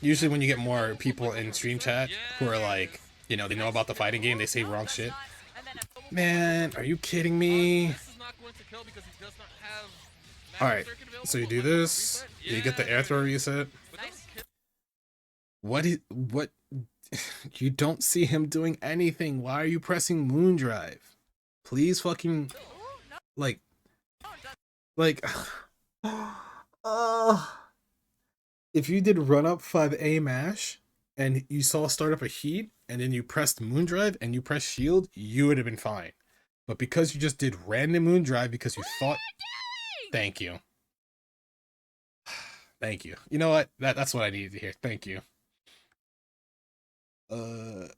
usually when you get more people in stream chat who are like, you know, they know about the fighting game, they say wrong shit. Man, are you kidding me? This is not going to kill because he does not have All magic right, circuit so available, you but do Michael for this, reset. you get the Yeah, air there it throw is. reset. With those kills, What? You don't see him doing anything. Why are you pressing Moondrive? Please fucking like like uh if you did run up 5A mash and you saw start up a heat and then you pressed Moondrive and you pressed shield, you would have been fine. But because you just did random Moondrive because you thought, thank you. Thank you. You know what? That's what I needed to hear. Thank you. Uh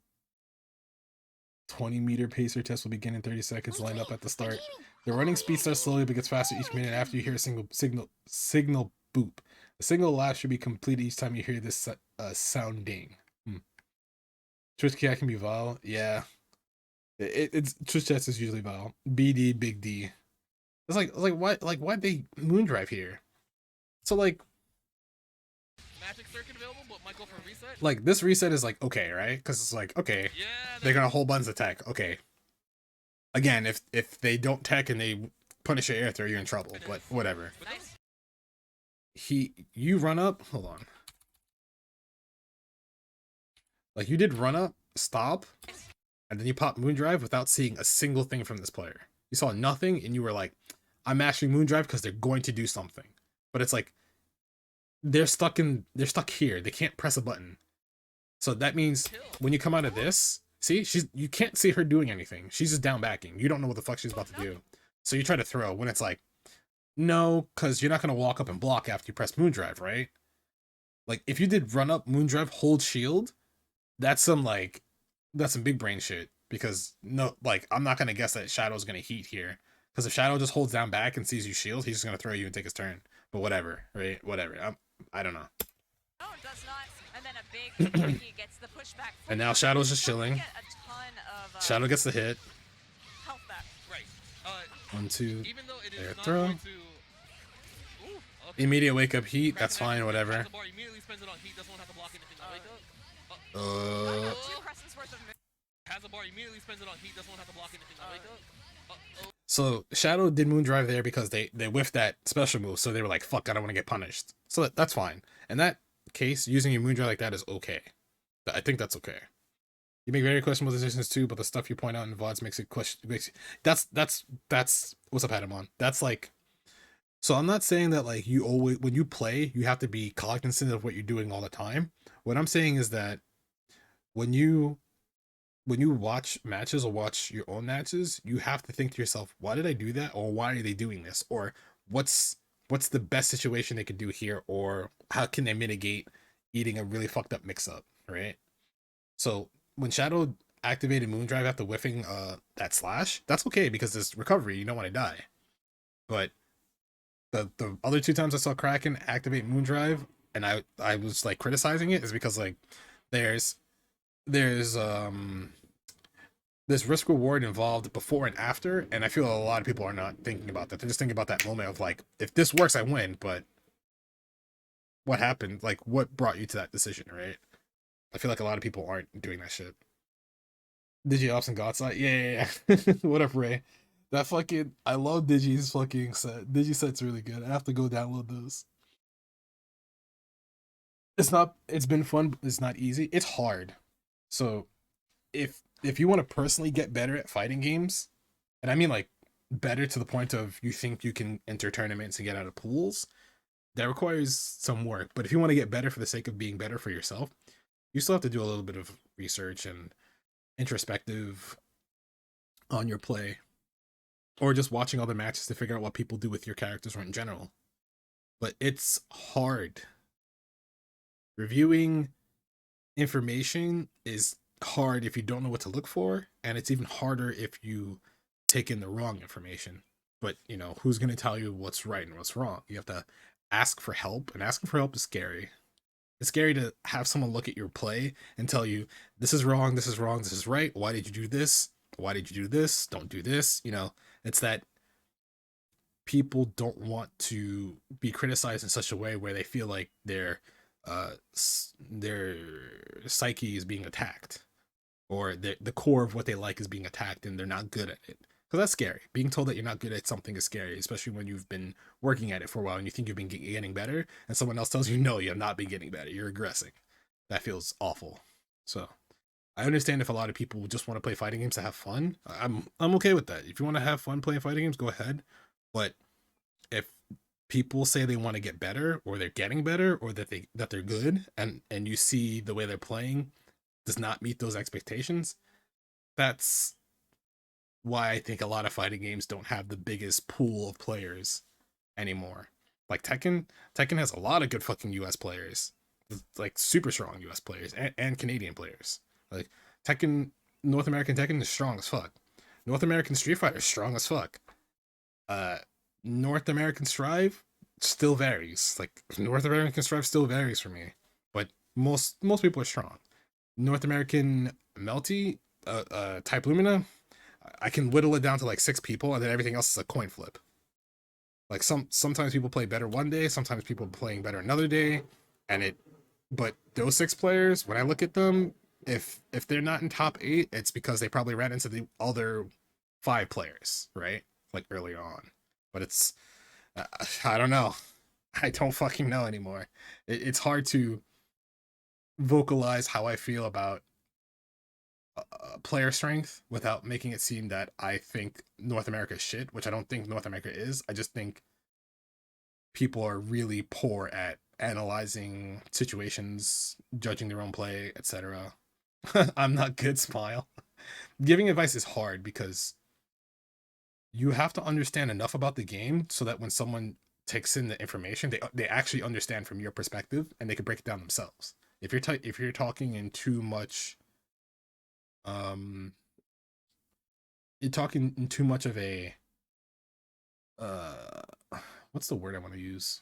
20-meter pacer test will begin in 30 seconds. Line up at the start. The running speed starts slowly but gets faster each minute after you hear a single signal boop. The signal last should be completed each time you hear this sounding. Twitch chat can be vowel. Yeah. It's Twitch chat is usually vowel. BD big D. It's like why'd they moondrive here? So magic circuit available, but Michael for reset. like this reset is like okay, right? Because it's like okay, Yeah, they're gonna hold buttons attack. Okay. Again, if they don't tech and they punish your air throw, you're in trouble. But whatever. nice. You run up. Hold on. Like you did run up, stop, and then you pop Moondrive without seeing a single thing from this player. You saw nothing, and you were like, "I'm mashing Moondrive because they're going to do something." But it's like they're stuck here. They can't press a button. So that means when you come out of this, see, you can't see her doing anything. She's just down backing. You don't know what the fuck she's about to do. So you try to throw when it's like, no, because you're not gonna walk up and block after you press Moondrive, right? Like if you did run up Moondrive, hold shield, that's some big brain shit. Because no, like I'm not gonna guess that Shadow's gonna heat here. Because if Shadow just holds down back and sees you shield, he's just gonna throw you and take his turn. But whatever, right? Whatever. I don't know. No, it does not. And then a big Ricky gets the pushback. And now Shadow's just chilling. Shadow gets the hit. Health back. Right. 1, 2. Even though it Air is not throw. going to. Ooh, okay. Immediate wake up heat. That's fine. Whatever. Bar immediately spends it on heat. Doesn't have to block anything to wake up. Two crescents worth of move. Has a bar immediately spends it on heat. Doesn't have to block anything to wake up. So Shadow did Moondrive there because they whiffed that special move, so they were like, "Fuck, I don't want to get punished." So that's fine. In that case, using your Moondrive like that is okay. I think that's okay. You make very questionable decisions too, but the stuff you point out in VODs makes it question. That's what's up, Adamon. That's like. So I'm not saying that like you always when you play you have to be cognizant of what you're doing all the time. What I'm saying is that when you watch matches or watch your own matches, you have to think to yourself, why did I do that? Or why are they doing this? Or what's the best situation they could do here? Or how can they mitigate eating a really fucked up mix up, right? So when Shadow activated Moondrive after whiffing that slash, that's okay because it's recovery, you don't want to die. But the other two times I saw Kraken activate Moondrive and I was like criticizing it is because like there's there's this risk reward involved before and after, and I feel a lot of people are not thinking about that. They're just thinking about that moment of like, if this works, I win. But what happened? Like, what brought you to that decision, right? I feel like a lot of people aren't doing that shit. Digi Ops and Godside, yeah. What up, Ray? That fucking, I love Digi's fucking set. Digi set's really good. I have to go download those. It's been fun, but it's not easy. It's hard. So if you want to personally get better at fighting games, and I mean like better to the point of you think you can enter tournaments and get out of pools, that requires some work. But if you want to get better for the sake of being better for yourself, you still have to do a little bit of research and introspective on your play, or just watching other matches to figure out what people do with your characters in general. But it's hard. Reviewing information is hard if you don't know what to look for, and it's even harder if you take in the wrong information. But you know, who's going to tell you what's right and what's wrong? You have to ask for help, and asking for help is scary. It's scary to have someone look at your play and tell you this is wrong, this is wrong, this is right. Why did you do this? Why did you do this? Don't do this. You know, it's that people don't want to be criticized in such a way where they feel like they're their psyche is being attacked, or the core of what they like is being attacked, and they're not good at it. Because that's scary. Being told that you're not good at something is scary, especially when you've been working at it for a while and you think you've been getting better, and someone else tells you no, you have not been getting better. You're regressing. That feels awful. So I understand if a lot of people just want to play fighting games to have fun. I'm okay with that. If you want to have fun playing fighting games, go ahead. But if people say they want to get better, or they're getting better, or that they're good, and you see the way they're playing does not meet those expectations, that's why I think a lot of fighting games don't have the biggest pool of players anymore. Like Tekken has a lot of good fucking US players. Like super strong US players and Canadian players. Like Tekken, North American Tekken is strong as fuck. North American Street Fighter is strong as fuck. North American Strive still varies. Like North American Strive still varies for me, but most people are strong. North American Melty, type Lumina, I can whittle it down to like 6 people, and then everything else is a coin flip. Like sometimes people play better one day, sometimes people playing better another day, but those 6 players, when I look at them, if they're not in top 8, it's because they probably ran into the other 5 players, right? Like earlier on. But it's I don't know. I don't fucking know anymore. It's hard to vocalize how I feel about player strength without making it seem that I think North America is shit, which I don't think North America is. I just think people are really poor at analyzing situations, judging their own play, etc. I'm not good, smile. Giving advice is hard because you have to understand enough about the game so that when someone takes in the information, they actually understand from your perspective and they can break it down themselves. If you're talking in too much you're talking in too much of a uh what's the word I want to use?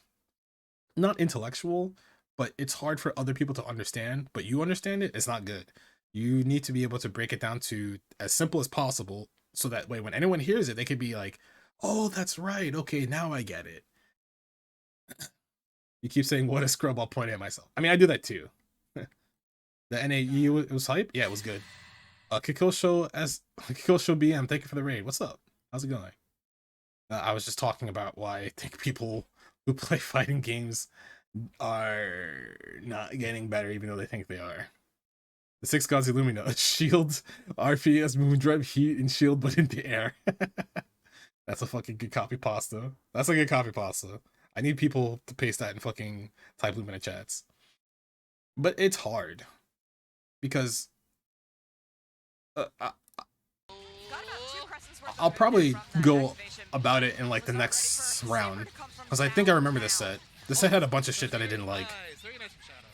Not intellectual, but it's hard for other people to understand, but you understand it, it's not good. You need to be able to break it down to as simple as possible so that way when anyone hears it, they could be like, "Oh, that's right. Okay, now I get it." You keep saying what a scrub, I'll point at myself. I mean, I do that too. The NAE was hype? Yeah, it was good. Kikosho BM, thank you for the raid. What's up? How's it going? I was just talking about why I think people who play fighting games are not getting better, even though they think they are. The 6 gods of Lumina, shield, RPS, Moondrive, heat, and shield, but in the air. That's a fucking good copy pasta. That's a good copy pasta. I need people to paste that in fucking type Lumina chats. But it's hard because I'll probably go about it in like the next round because I think I remember this set. This set had a bunch of shit that I didn't like. Nice, very nice from Shadow.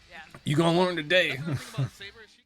Yeah. You gonna learn today. That's the thing about Saber, she